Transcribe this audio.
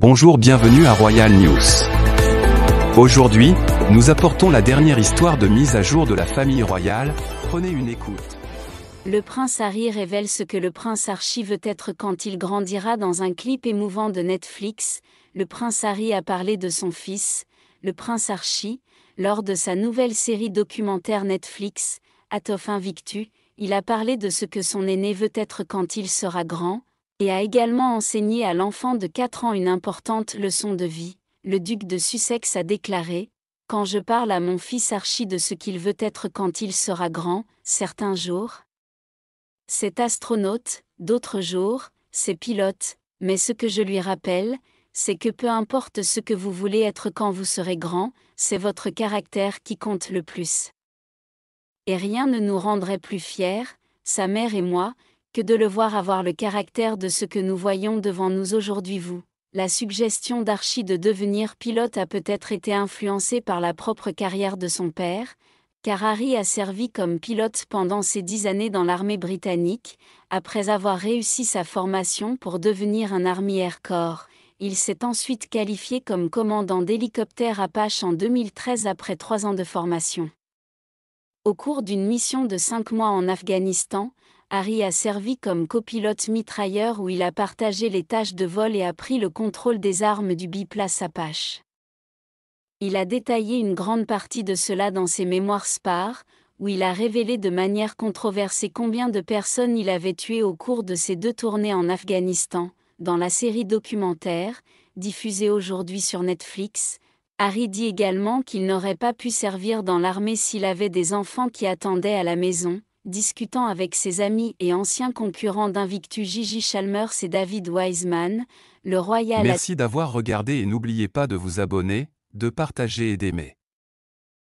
Bonjour, bienvenue à Royal News. Aujourd'hui, nous apportons la dernière histoire de mise à jour de la famille royale. Prenez une écoute. Le prince Harry révèle ce que le prince Archie veut être quand il grandira dans un clip émouvant de Netflix. Le prince Harry a parlé de son fils, le prince Archie, lors de sa nouvelle série documentaire Netflix, Hat of Invictus. Il a parlé de ce que son aîné veut être quand il sera grand, et a également enseigné à l'enfant de 4 ans une importante leçon de vie. Le duc de Sussex a déclaré « Quand je parle à mon fils Archie de ce qu'il veut être quand il sera grand, certains jours, c'est astronaute, d'autres jours, c'est pilote, mais ce que je lui rappelle, c'est que peu importe ce que vous voulez être quand vous serez grand, c'est votre caractère qui compte le plus. Et rien ne nous rendrait plus fiers, sa mère et moi, que de le voir avoir le caractère de ce que nous voyons devant nous aujourd'hui vous. » La suggestion d'Archie de devenir pilote a peut-être été influencée par la propre carrière de son père, car Harry a servi comme pilote pendant ses 10 années dans l'armée britannique. Après avoir réussi sa formation pour devenir un Army Air Corps, il s'est ensuite qualifié comme commandant d'hélicoptère Apache en 2013 après 3 ans de formation. Au cours d'une mission de 5 mois en Afghanistan, Harry a servi comme copilote mitrailleur où il a partagé les tâches de vol et a pris le contrôle des armes du biplace Apache. Il a détaillé une grande partie de cela dans ses mémoires Spare, où il a révélé de manière controversée combien de personnes il avait tuées au cours de ses 2 tournées en Afghanistan. Dans la série documentaire, diffusée aujourd'hui sur Netflix, Harry dit également qu'il n'aurait pas pu servir dans l'armée s'il avait des enfants qui attendaient à la maison. Discutant avec ses amis et anciens concurrents d'Invictus Gigi Chalmers et David Wiseman, le Royal Merci d'avoir regardé et n'oubliez pas de vous abonner, de partager et d'aimer.